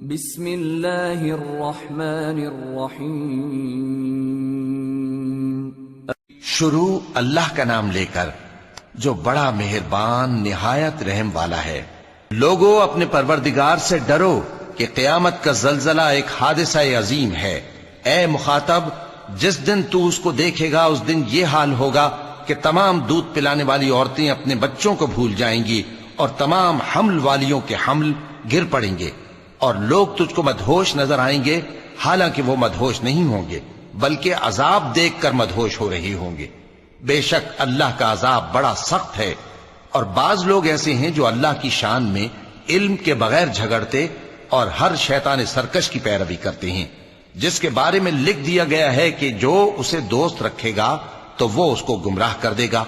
بسم اللہ الرحمن الرحیم۔ شروع اللہ کا نام لے کر جو بڑا مہربان نہایت رحم والا ہے۔ لوگو اپنے پروردگار سے ڈرو کہ قیامت کا زلزلہ ایک حادثہ عظیم ہے۔ اے مخاطب، جس دن تو اس کو دیکھے گا اس دن یہ حال ہوگا کہ تمام دودھ پلانے والی عورتیں اپنے بچوں کو بھول جائیں گی اور تمام حمل والیوں کے حمل گر پڑیں گے، اور لوگ تجھ کو مدہوش نظر آئیں گے، حالانکہ وہ مدہوش نہیں ہوں گے بلکہ عذاب دیکھ کر مدہوش ہو رہی ہوں گے۔ بے شک اللہ کا عذاب بڑا سخت ہے۔ اور بعض لوگ ایسے ہیں جو اللہ کی شان میں علم کے بغیر جھگڑتے اور ہر شیطان سرکش کی پیروی کرتے ہیں، جس کے بارے میں لکھ دیا گیا ہے کہ جو اسے دوست رکھے گا تو وہ اس کو گمراہ کر دے گا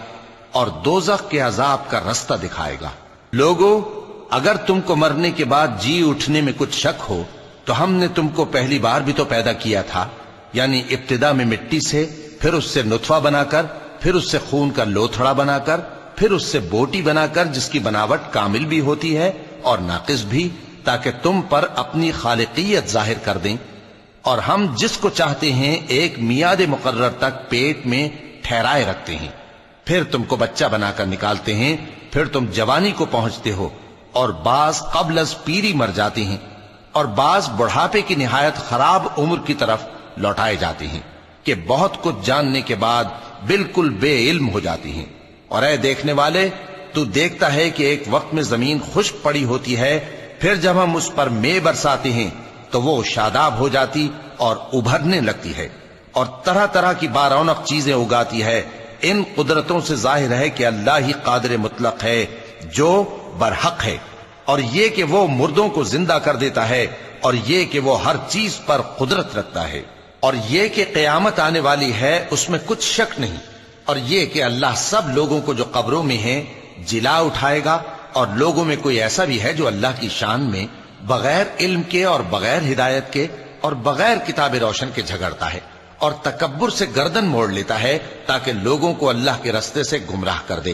اور دوزخ کے عذاب کا رستہ دکھائے گا۔ لوگو، اگر تم کو مرنے کے بعد جی اٹھنے میں کچھ شک ہو تو ہم نے تم کو پہلی بار بھی تو پیدا کیا تھا، یعنی ابتدا میں مٹی سے، پھر اس سے نطفہ بنا کر، پھر اس سے خون کا لوتھڑا بنا کر، پھر اس سے بوٹی بنا کر جس کی بناوٹ کامل بھی ہوتی ہے اور ناقص بھی، تاکہ تم پر اپنی خالقیت ظاہر کر دیں۔ اور ہم جس کو چاہتے ہیں ایک میعاد مقرر تک پیٹ میں ٹھہرائے رکھتے ہیں، پھر تم کو بچہ بنا کر نکالتے ہیں، پھر تم جوانی کو پہنچتے ہو، اور بعض قبل از پیری مر جاتے ہیں، اور بعض بڑھاپے کی نہایت خراب عمر کی طرف لوٹائے جاتے ہیں کہ بہت کچھ جاننے کے بعد بالکل بے علم ہو جاتی ہیں۔ اور اے دیکھنے والے، تو دیکھتا ہے کہ ایک وقت میں زمین خشک پڑی ہوتی ہے، پھر جب ہم اس پر مے برساتے ہیں تو وہ شاداب ہو جاتی اور ابھرنے لگتی ہے اور طرح طرح کی بارونق چیزیں اگاتی ہے۔ ان قدرتوں سے ظاہر ہے کہ اللہ ہی قادر مطلق ہے جو برحق ہے، اور یہ کہ وہ مردوں کو زندہ کر دیتا ہے، اور یہ کہ وہ ہر چیز پر قدرت رکھتا ہے، اور یہ کہ قیامت آنے والی ہے اس میں کچھ شک نہیں، اور یہ کہ اللہ سب لوگوں کو جو قبروں میں ہیں جلا اٹھائے گا، اور لوگوں میں کوئی ایسا بھی ہے جو اللہ کی شان میں بغیر علم کے اور بغیر ہدایت کے اور بغیر کتاب روشن کے جھگڑتا ہے اور تکبر سے گردن موڑ لیتا ہے تاکہ لوگوں کو اللہ کے رستے سے گمراہ کر دے۔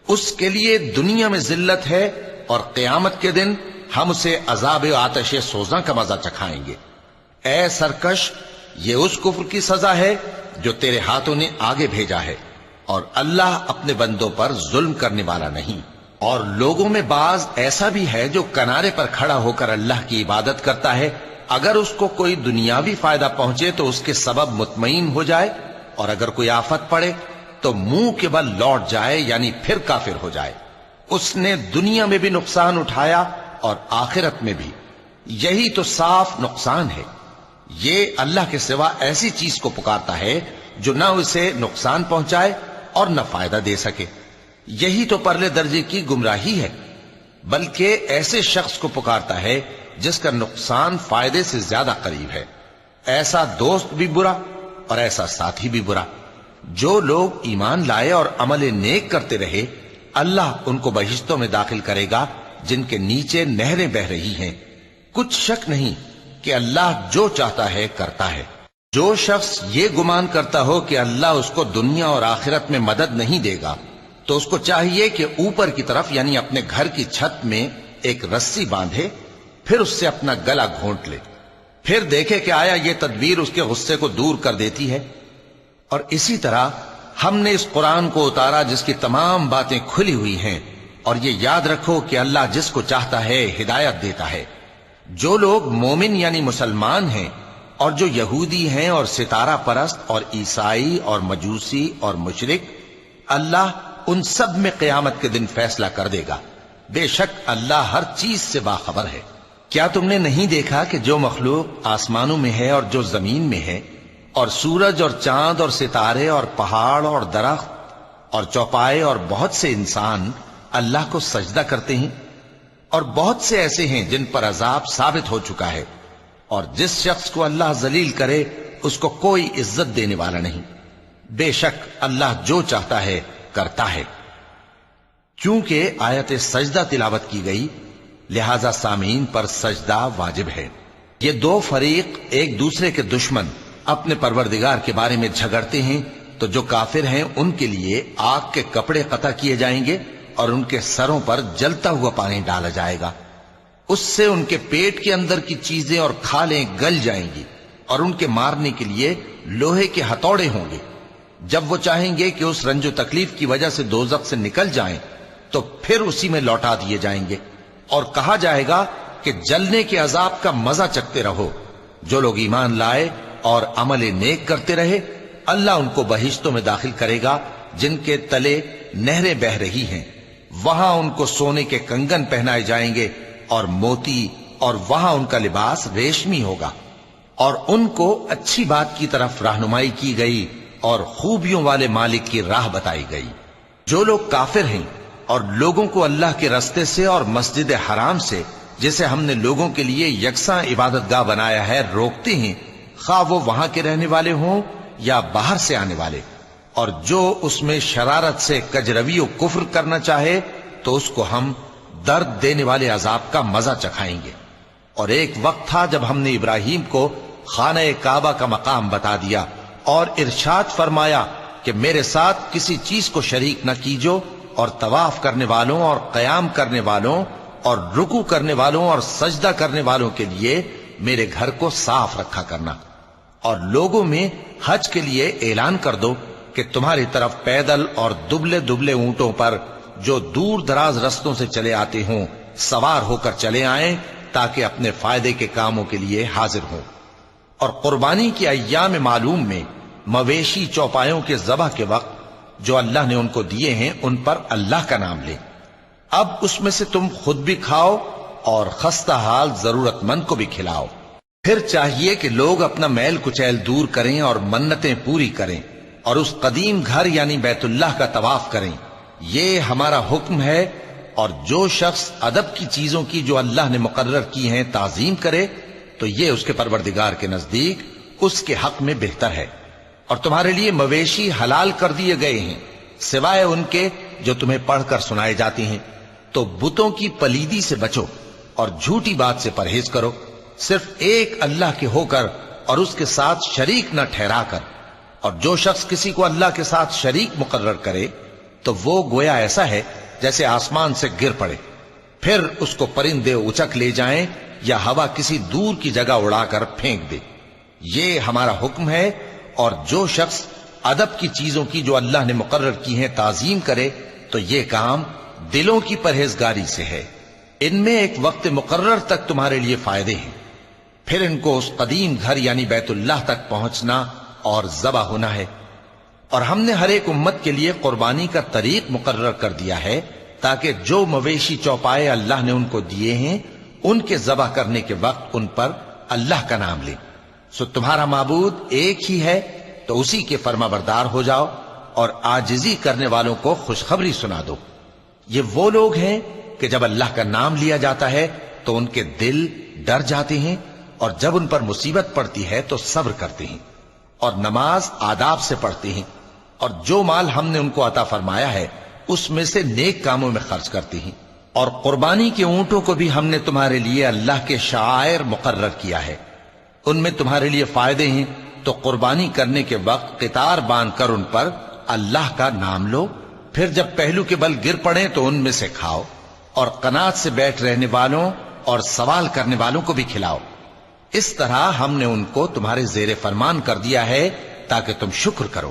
اس کے لیے دنیا میں ذلت ہے، اور قیامت کے دن ہم اسے عذاب آتش سوزاں کا مزہ چکھائیں گے۔ اے سرکش، یہ اس کفر کی سزا ہے جو تیرے ہاتھوں نے آگے بھیجا ہے، اور اللہ اپنے بندوں پر ظلم کرنے والا نہیں۔ اور لوگوں میں بعض ایسا بھی ہے جو کنارے پر کھڑا ہو کر اللہ کی عبادت کرتا ہے، اگر اس کو کوئی دنیاوی فائدہ پہنچے تو اس کے سبب مطمئن ہو جائے، اور اگر کوئی آفت پڑے تو منہ کے بل لوٹ جائے، یعنی پھر کافر ہو جائے۔ اس نے دنیا میں بھی نقصان اٹھایا اور آخرت میں بھی، یہی تو صاف نقصان ہے۔ یہ اللہ کے سوا ایسی چیز کو پکارتا ہے جو نہ اسے نقصان پہنچائے اور نہ فائدہ دے سکے، یہی تو پرلے درجے کی گمراہی ہے۔ بلکہ ایسے شخص کو پکارتا ہے جس کا نقصان فائدے سے زیادہ قریب ہے۔ ایسا دوست بھی برا اور ایسا ساتھی بھی برا۔ جو لوگ ایمان لائے اور عمل نیک کرتے رہے، اللہ ان کو بہشتوں میں داخل کرے گا جن کے نیچے نہریں بہ رہی ہیں۔ کچھ شک نہیں کہ اللہ جو چاہتا ہے کرتا ہے۔ جو شخص یہ گمان کرتا ہو کہ اللہ اس کو دنیا اور آخرت میں مدد نہیں دے گا تو اس کو چاہیے کہ اوپر کی طرف یعنی اپنے گھر کی چھت میں ایک رسی باندھے، پھر اس سے اپنا گلا گھونٹ لے، پھر دیکھے کہ آیا یہ تدبیر اس کے غصے کو دور کر دیتی ہے۔ اور اسی طرح ہم نے اس قرآن کو اتارا جس کی تمام باتیں کھلی ہوئی ہیں، اور یہ یاد رکھو کہ اللہ جس کو چاہتا ہے ہدایت دیتا ہے۔ جو لوگ مومن یعنی مسلمان ہیں اور جو یہودی ہیں اور ستارہ پرست اور عیسائی اور مجوسی اور مشرک، اللہ ان سب میں قیامت کے دن فیصلہ کر دے گا۔ بے شک اللہ ہر چیز سے باخبر ہے۔ کیا تم نے نہیں دیکھا کہ جو مخلوق آسمانوں میں ہے اور جو زمین میں ہے، اور سورج اور چاند اور ستارے اور پہاڑ اور درخت اور چوپائے اور بہت سے انسان اللہ کو سجدہ کرتے ہیں، اور بہت سے ایسے ہیں جن پر عذاب ثابت ہو چکا ہے، اور جس شخص کو اللہ ذلیل کرے اس کو کوئی عزت دینے والا نہیں۔ بے شک اللہ جو چاہتا ہے کرتا ہے۔ چونکہ آیت سجدہ تلاوت کی گئی لہذا سامعین پر سجدہ واجب ہے۔ یہ دو فریق ایک دوسرے کے دشمن اپنے پروردگار کے بارے میں جھگڑتے ہیں تو جو کافر ہیں ان کے لیے آگ کے کپڑے قطع کیے جائیں گے اور ان کے سروں پر جلتا ہوا پانی ڈالا جائے گا۔ اس سے ان کے پیٹ کے اندر کی چیزیں اور کھالیں گل جائیں گی، اور ان کے مارنے کے لیے لوہے کے ہتھوڑے ہوں گے۔ جب وہ چاہیں گے کہ اس رنج و تکلیف کی وجہ سے دوزخ سے نکل جائیں تو پھر اسی میں لوٹا دیے جائیں گے، اور کہا جائے گا کہ جلنے کے عذاب کا مزہ چکھتے رہو۔ جو لوگ ایمان لائے اور عمل نیک کرتے رہے، اللہ ان کو بہشتوں میں داخل کرے گا جن کے تلے نہریں بہ رہی ہیں، وہاں ان کو سونے کے کنگن پہنائے جائیں گے اور موتی، اور وہاں ان کا لباس ریشمی ہوگا، اور ان کو اچھی بات کی طرف رہنمائی کی گئی اور خوبیوں والے مالک کی راہ بتائی گئی۔ جو لوگ کافر ہیں اور لوگوں کو اللہ کے رستے سے اور مسجد حرام سے، جسے ہم نے لوگوں کے لیے یکساں عبادت گاہ بنایا ہے، روکتے ہیں، خواہ وہ وہاں کے رہنے والے ہوں یا باہر سے آنے والے، اور جو اس میں شرارت سے کجروی و کفر کرنا چاہے تو اس کو ہم درد دینے والے عذاب کا مزہ چکھائیں گے۔ اور ایک وقت تھا جب ہم نے ابراہیم کو خانہ کعبہ کا مقام بتا دیا اور ارشاد فرمایا کہ میرے ساتھ کسی چیز کو شریک نہ کیجو، اور طواف کرنے والوں اور قیام کرنے والوں اور رکوع کرنے والوں اور سجدہ کرنے والوں کے لیے میرے گھر کو صاف رکھا کرنا، اور لوگوں میں حج کے لیے اعلان کر دو کہ تمہاری طرف پیدل اور دبلے دبلے اونٹوں پر جو دور دراز رستوں سے چلے آتے ہوں سوار ہو کر چلے آئیں، تاکہ اپنے فائدے کے کاموں کے لیے حاضر ہوں۔ اور قربانی کے ایام معلوم میں مویشی چوپایوں کے ذبح کے وقت جو اللہ نے ان کو دیے ہیں ان پر اللہ کا نام لیں۔ اب اس میں سے تم خود بھی کھاؤ اور خستہ حال ضرورت مند کو بھی کھلاؤ۔ پھر چاہیے کہ لوگ اپنا میل کچیل دور کریں اور منتیں پوری کریں، اور اس قدیم گھر یعنی بیت اللہ کا طواف کریں، یہ ہمارا حکم ہے۔ اور جو شخص ادب کی چیزوں کی جو اللہ نے مقرر کی ہیں تعظیم کرے تو یہ اس کے پروردگار کے نزدیک اس کے حق میں بہتر ہے۔ اور تمہارے لیے مویشی حلال کر دیے گئے ہیں سوائے ان کے جو تمہیں پڑھ کر سنائے جاتے ہیں، تو بتوں کی پلیدی سے بچو اور جھوٹی بات سے پرہیز کرو، صرف ایک اللہ کے ہو کر اور اس کے ساتھ شریک نہ ٹھہرا کر۔ اور جو شخص کسی کو اللہ کے ساتھ شریک مقرر کرے تو وہ گویا ایسا ہے جیسے آسمان سے گر پڑے، پھر اس کو پرندے اچک لے جائیں یا ہوا کسی دور کی جگہ اڑا کر پھینک دے۔ یہ ہمارا حکم ہے۔ اور جو شخص ادب کی چیزوں کی جو اللہ نے مقرر کی ہیں تعظیم کرے تو یہ کام دلوں کی پرہیزگاری سے ہے۔ ان میں ایک وقت مقرر تک تمہارے لیے فائدے ہیں، پھر ان کو اس قدیم گھر یعنی بیت اللہ تک پہنچنا اور ذبح ہونا ہے۔ اور ہم نے ہر ایک امت کے لیے قربانی کا طریق مقرر کر دیا ہے تاکہ جو مویشی چوپائے اللہ نے ان کو دیے ہیں ان کے ذبح کرنے کے وقت ان پر اللہ کا نام لیں۔ سو تمہارا معبود ایک ہی ہے تو اسی کے فرما بردار ہو جاؤ اور عاجزی کرنے والوں کو خوشخبری سنا دو۔ یہ وہ لوگ ہیں کہ جب اللہ کا نام لیا جاتا ہے تو ان کے دل ڈر جاتے ہیں، اور جب ان پر مصیبت پڑتی ہے تو صبر کرتے ہیں اور نماز آداب سے پڑھتے ہیں، اور جو مال ہم نے ان کو عطا فرمایا ہے اس میں سے نیک کاموں میں خرچ کرتے ہیں۔ اور قربانی کے اونٹوں کو بھی ہم نے تمہارے لیے اللہ کے شعائر مقرر کیا ہے، ان میں تمہارے لیے فائدے ہیں، تو قربانی کرنے کے وقت قطار باندھ کر ان پر اللہ کا نام لو، پھر جب پہلو کے بل گر پڑے تو ان میں سے کھاؤ، اور قناعت سے بیٹھ رہنے والوں اور سوال کرنے والوں کو بھی کھلاؤ۔ اس طرح ہم نے ان کو تمہارے زیر فرمان کر دیا ہے تاکہ تم شکر کرو۔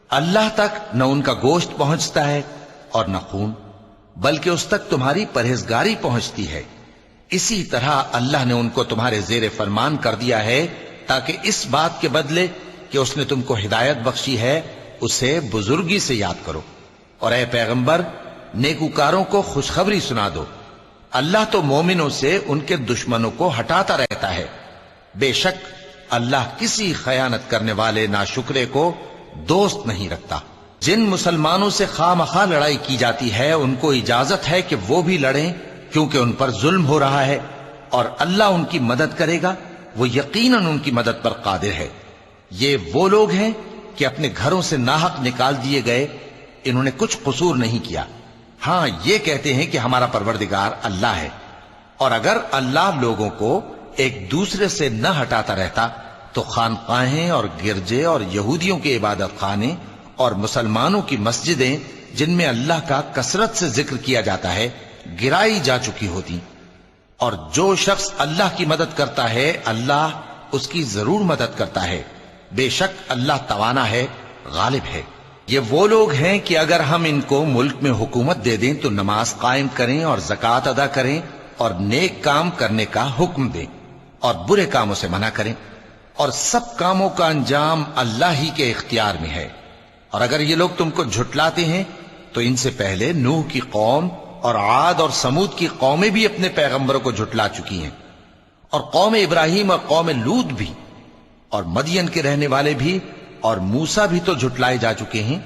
اللہ تک نہ ان کا گوشت پہنچتا ہے اور نہ خون، بلکہ اس تک تمہاری پرہیزگاری پہنچتی ہے۔ اسی طرح اللہ نے ان کو تمہارے زیر فرمان کر دیا ہے تاکہ اس بات کے بدلے کہ اس نے تم کو ہدایت بخشی ہے اسے بزرگی سے یاد کرو۔ اور اے پیغمبر، نیکوکاروں کو خوشخبری سنا دو، اللہ تو مومنوں سے ان کے دشمنوں کو ہٹاتا رہتا ہے۔ بے شک اللہ کسی خیانت کرنے والے ناشکرے کو دوست نہیں رکھتا۔ جن مسلمانوں سے خواہ مخواہ لڑائی کی جاتی ہے ان کو اجازت ہے کہ وہ بھی لڑیں، کیونکہ ان پر ظلم ہو رہا ہے، اور اللہ ان کی مدد کرے گا، وہ یقیناً ان کی مدد پر قادر ہے۔ یہ وہ لوگ ہیں کہ اپنے گھروں سے ناحق نکال دیے گئے، انہوں نے کچھ قصور نہیں کیا، ہاں یہ کہتے ہیں کہ ہمارا پروردگار اللہ ہے۔ اور اگر اللہ لوگوں کو ایک دوسرے سے نہ ہٹاتا رہتا تو خانقاہیں اور گرجے اور یہودیوں کے عبادت خانے اور مسلمانوں کی مسجدیں جن میں اللہ کا کثرت سے ذکر کیا جاتا ہے گرائی جا چکی ہوتی۔ اور جو شخص اللہ کی مدد کرتا ہے اللہ اس کی ضرور مدد کرتا ہے، بے شک اللہ توانا ہے، غالب ہے۔ یہ وہ لوگ ہیں کہ اگر ہم ان کو ملک میں حکومت دے دیں تو نماز قائم کریں اور زکوٰۃ ادا کریں اور نیک کام کرنے کا حکم دیں اور برے کاموں سے منع کریں، اور سب کاموں کا انجام اللہ ہی کے اختیار میں ہے۔ اور اگر یہ لوگ تم کو جھٹلاتے ہیں تو ان سے پہلے نوح کی قوم اور عاد اور سمود کی قومیں بھی اپنے پیغمبروں کو جھٹلا چکی ہیں، اور قوم ابراہیم اور قوم لوط بھی، اور مدین کے رہنے والے بھی، اور موسیٰ بھی تو جھٹلائے جا چکے ہیں۔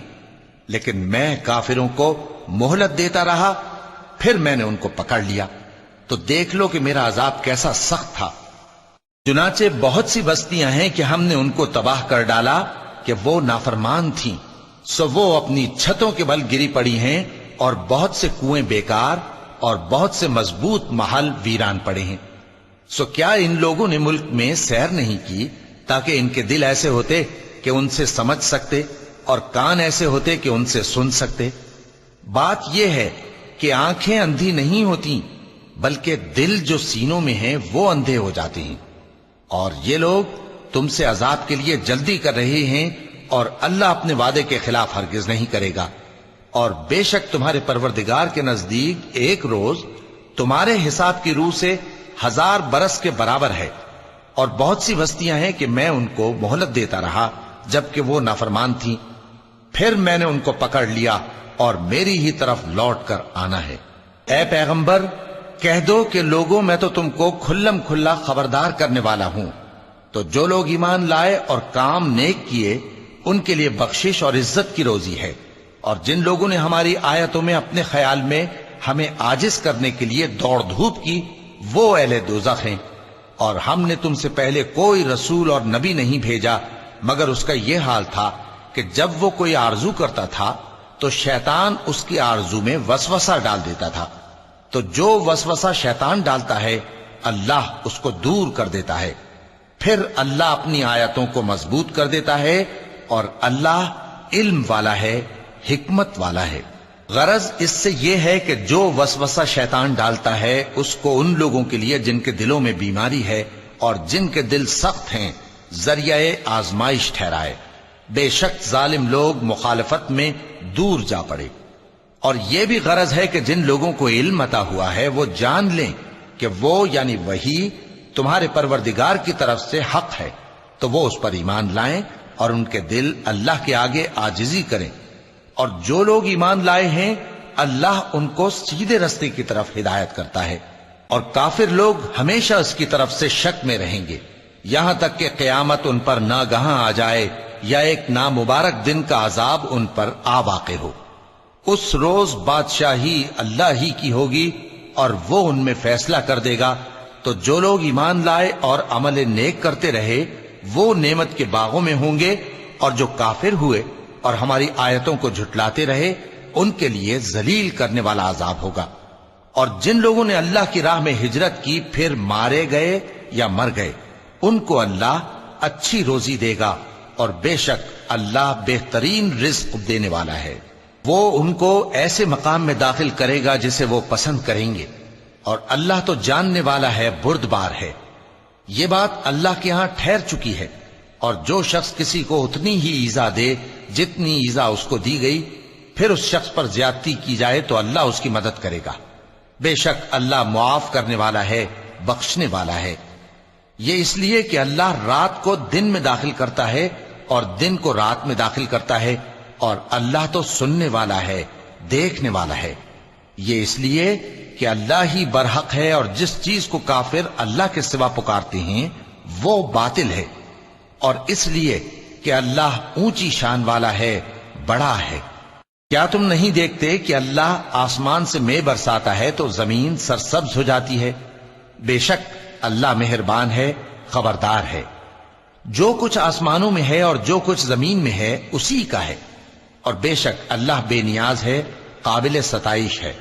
لیکن میں کافروں کو مہلت دیتا رہا، پھر میں نے ان کو پکڑ لیا، تو دیکھ لو کہ میرا عذاب کیسا سخت تھا۔ چنانچہ بہت سی بستیاں ہیں کہ ہم نے ان کو تباہ کر ڈالا کہ وہ نافرمان تھیں، سو وہ اپنی چھتوں کے بل گری پڑی ہیں، اور بہت سے کنویں بیکار اور بہت سے مضبوط محل ویران پڑے ہیں۔ سو کیا ان لوگوں نے ملک میں سیر نہیں کی تاکہ ان کے دل ایسے ہوتے کہ ان سے سمجھ سکتے اور کان ایسے ہوتے کہ ان سے سن سکتے؟ بات یہ ہے کہ آنکھیں اندھی نہیں ہوتی، بلکہ دل جو سینوں میں ہیں وہ اندھے ہو جاتے ہیں۔ اور یہ لوگ تم سے عذاب کے لیے جلدی کر رہے ہیں، اور اللہ اپنے وعدے کے خلاف ہرگز نہیں کرے گا۔ اور بے شک تمہارے پروردگار کے نزدیک ایک روز تمہارے حساب کی روح سے 1000 برس کے برابر ہے۔ اور بہت سی بستیاں ہیں کہ میں ان کو مہلت دیتا رہا جبکہ وہ نافرمان تھیں، پھر میں نے ان کو پکڑ لیا اور میری ہی طرف لوٹ کر آنا ہے۔ اے پیغمبر کہہ دو کہ لوگوں میں تو تم کو کھلم کھلا خبردار کرنے والا ہوں، تو جو لوگ ایمان لائے اور کام نیک کیے ان کے لیے بخشش اور عزت کی روزی ہے، اور جن لوگوں نے ہماری آیتوں میں اپنے خیال میں ہمیں عاجز کرنے کے لیے دوڑ دھوپ کی وہ اہل دوزخ ہیں۔ اور ہم نے تم سے پہلے کوئی رسول اور نبی نہیں بھیجا مگر اس کا یہ حال تھا کہ جب وہ کوئی آرزو کرتا تھا تو شیطان اس کی آرزو میں وسوسہ ڈال دیتا تھا، تو جو وسوسہ شیطان ڈالتا ہے اللہ اس کو دور کر دیتا ہے، پھر اللہ اپنی آیتوں کو مضبوط کر دیتا ہے، اور اللہ علم والا ہے، حکمت والا ہے۔ غرض اس سے یہ ہے کہ جو وسوسہ شیطان ڈالتا ہے اس کو ان لوگوں کے لیے جن کے دلوں میں بیماری ہے اور جن کے دل سخت ہیں ذریعہ آزمائش ٹھہرائے۔ بے شک ظالم لوگ مخالفت میں دور جا پڑے۔ اور یہ بھی غرض ہے کہ جن لوگوں کو علم عطا ہوا ہے وہ جان لیں کہ وہ یعنی وحی تمہارے پروردگار کی طرف سے حق ہے، تو وہ اس پر ایمان لائیں اور ان کے دل اللہ کے آگے عاجزی کریں۔ اور جو لوگ ایمان لائے ہیں اللہ ان کو سیدھے رستے کی طرف ہدایت کرتا ہے، اور کافر لوگ ہمیشہ اس کی طرف سے شک میں رہیں گے یہاں تک کہ قیامت ان پر ناگہاں آ جائے یا ایک نامبارک دن کا عذاب ان پر آ واقع ہو۔ اس روز بادشاہی اللہ ہی کی ہوگی اور وہ ان میں فیصلہ کر دے گا، تو جو لوگ ایمان لائے اور عمل نیک کرتے رہے وہ نعمت کے باغوں میں ہوں گے، اور جو کافر ہوئے اور ہماری آیتوں کو جھٹلاتے رہے ان کے لیے ذلیل کرنے والا عذاب ہوگا۔ اور جن لوگوں نے اللہ کی راہ میں ہجرت کی پھر مارے گئے یا مر گئے ان کو اللہ اچھی روزی دے گا، اور بے شک اللہ بہترین رزق دینے والا ہے۔ وہ ان کو ایسے مقام میں داخل کرے گا جسے وہ پسند کریں گے، اور اللہ تو جاننے والا ہے، بردبار ہے۔ یہ بات اللہ کے ہاں ٹھہر چکی ہے، اور جو شخص کسی کو اتنی ہی ایذا دے جتنی ایذا اس کو دی گئی، پھر اس شخص پر زیادتی کی جائے تو اللہ اس کی مدد کرے گا۔ بے شک اللہ معاف کرنے والا ہے، بخشنے والا ہے۔ یہ اس لیے کہ اللہ رات کو دن میں داخل کرتا ہے اور دن کو رات میں داخل کرتا ہے، اور اللہ تو سننے والا ہے، دیکھنے والا ہے۔ یہ اس لیے کہ اللہ ہی برحق ہے، اور جس چیز کو کافر اللہ کے سوا پکارتے ہیں وہ باطل ہے، اور اس لیے کہ اللہ اونچی شان والا ہے، بڑا ہے۔ کیا تم نہیں دیکھتے کہ اللہ آسمان سے مے برساتا ہے تو زمین سرسبز ہو جاتی ہے؟ بے شک اللہ مہربان ہے، خبردار ہے۔ جو کچھ آسمانوں میں ہے اور جو کچھ زمین میں ہے اسی کا ہے، اور بے شک اللہ بے نیاز ہے، قابل ستائش ہے۔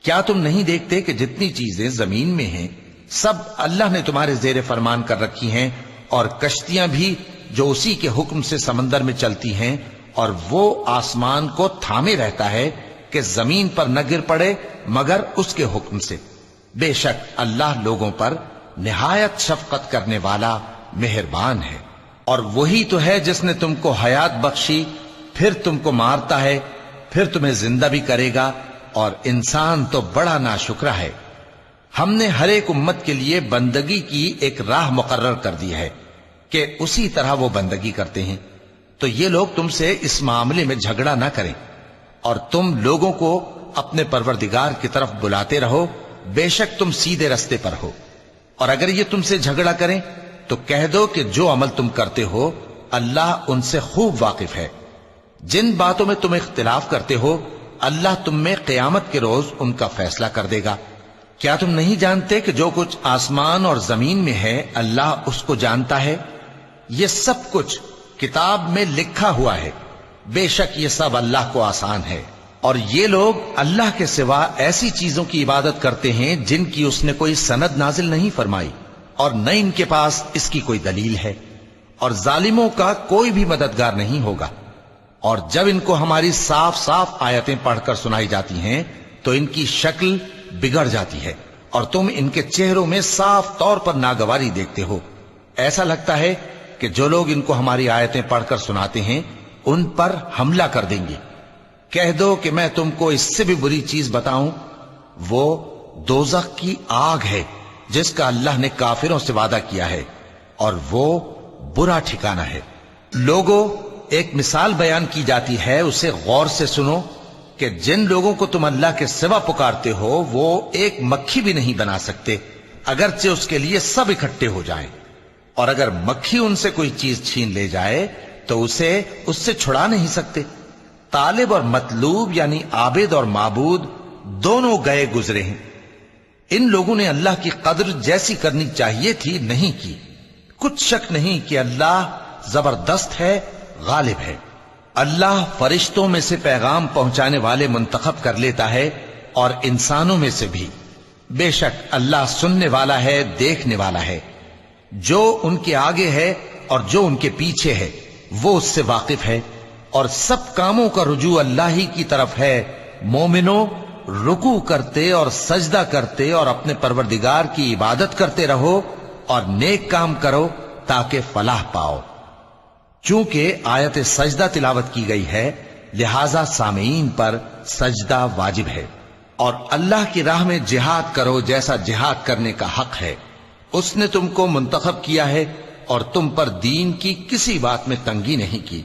کیا تم نہیں دیکھتے کہ جتنی چیزیں زمین میں ہیں سب اللہ نے تمہارے زیر فرمان کر رکھی ہیں، اور کشتیاں بھی جو اسی کے حکم سے سمندر میں چلتی ہیں، اور وہ آسمان کو تھامے رہتا ہے کہ زمین پر نہ گر پڑے مگر اس کے حکم سے۔ بے شک اللہ لوگوں پر نہایت شفقت کرنے والا مہربان ہے۔ اور وہی تو ہے جس نے تم کو حیات بخشی، پھر تم کو مارتا ہے، پھر تمہیں زندہ بھی کرے گا، اور انسان تو بڑا ناشکرا ہے۔ ہم نے ہر ایک امت کے لیے بندگی کی ایک راہ مقرر کر دی ہے کہ اسی طرح وہ بندگی کرتے ہیں، تو یہ لوگ تم سے اس معاملے میں جھگڑا نہ کریں، اور تم لوگوں کو اپنے پروردگار کی طرف بلاتے رہو، بے شک تم سیدھے رستے پر ہو۔ اور اگر یہ تم سے جھگڑا کریں تو کہہ دو کہ جو عمل تم کرتے ہو اللہ ان سے خوب واقف ہے۔ جن باتوں میں تم اختلاف کرتے ہو اللہ تم میں قیامت کے روز ان کا فیصلہ کر دے گا۔ کیا تم نہیں جانتے کہ جو کچھ آسمان اور زمین میں ہے اللہ اس کو جانتا ہے؟ یہ سب کچھ کتاب میں لکھا ہوا ہے، بے شک یہ سب اللہ کو آسان ہے۔ اور یہ لوگ اللہ کے سوا ایسی چیزوں کی عبادت کرتے ہیں جن کی اس نے کوئی سند نازل نہیں فرمائی، اور نہ ان کے پاس اس کی کوئی دلیل ہے، اور ظالموں کا کوئی بھی مددگار نہیں ہوگا۔ اور جب ان کو ہماری صاف صاف آیتیں پڑھ کر سنائی جاتی ہیں تو ان کی شکل بگڑ جاتی ہے، اور تم ان کے چہروں میں صاف طور پر ناگواری دیکھتے ہو۔ ایسا لگتا ہے کہ جو لوگ ان کو ہماری آیتیں پڑھ کر سناتے ہیں ان پر حملہ کر دیں گے۔ کہہ دو کہ میں تم کو اس سے بھی بری چیز بتاؤں، وہ دوزخ کی آگ ہے جس کا اللہ نے کافروں سے وعدہ کیا ہے، اور وہ برا ٹھکانہ ہے۔ لوگوں، ایک مثال بیان کی جاتی ہے، اسے غور سے سنو کہ جن لوگوں کو تم اللہ کے سوا پکارتے ہو وہ ایک مکھی بھی نہیں بنا سکتے اگرچہ اس کے لیے سب اکٹھے ہو جائیں، اور اگر مکھی ان سے کوئی چیز چھین لے جائے تو اسے اس سے چھڑا نہیں سکتے۔ طالب اور مطلوب یعنی عابد اور معبود دونوں گئے گزرے ہیں۔ ان لوگوں نے اللہ کی قدر جیسی کرنی چاہیے تھی نہیں کی۔ کچھ شک نہیں کہ اللہ زبردست ہے، غالب ہے۔ اللہ فرشتوں میں سے پیغام پہنچانے والے منتخب کر لیتا ہے اور انسانوں میں سے بھی۔ بے شک اللہ سننے والا ہے، دیکھنے والا ہے۔ جو ان کے آگے ہے اور جو ان کے پیچھے ہے وہ اس سے واقف ہے، اور سب کاموں کا رجوع اللہ ہی کی طرف ہے۔ مومنوں، رکوع کرتے اور سجدہ کرتے اور اپنے پروردگار کی عبادت کرتے رہو اور نیک کام کرو تاکہ فلاح پاؤ۔ چونکہ آیت سجدہ تلاوت کی گئی ہے لہذا سامعین پر سجدہ واجب ہے۔ اور اللہ کی راہ میں جہاد کرو جیسا جہاد کرنے کا حق ہے۔ اس نے تم کو منتخب کیا ہے اور تم پر دین کی کسی بات میں تنگی نہیں کی،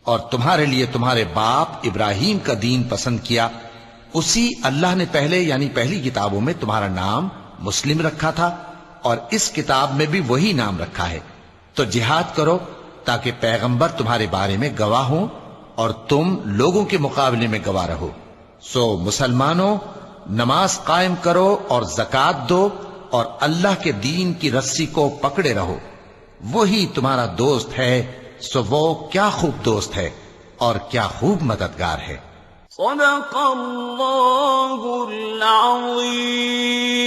اور تمہارے لیے تمہارے باپ ابراہیم کا دین پسند کیا۔ اسی اللہ نے پہلے یعنی پہلی کتابوں میں تمہارا نام مسلم رکھا تھا، اور اس کتاب میں بھی وہی نام رکھا ہے۔ تو جہاد کرو تاکہ پیغمبر تمہارے بارے میں گواہ ہوں اور تم لوگوں کے مقابلے میں گواہ رہو۔ سو مسلمانوں، نماز قائم کرو اور زکوٰۃ دو اور اللہ کے دین کی رسی کو پکڑے رہو، وہی تمہارا دوست ہے۔ سو وہ کیا خوب دوست ہے اور کیا خوب مددگار ہے۔ صدق اللہ العظیم۔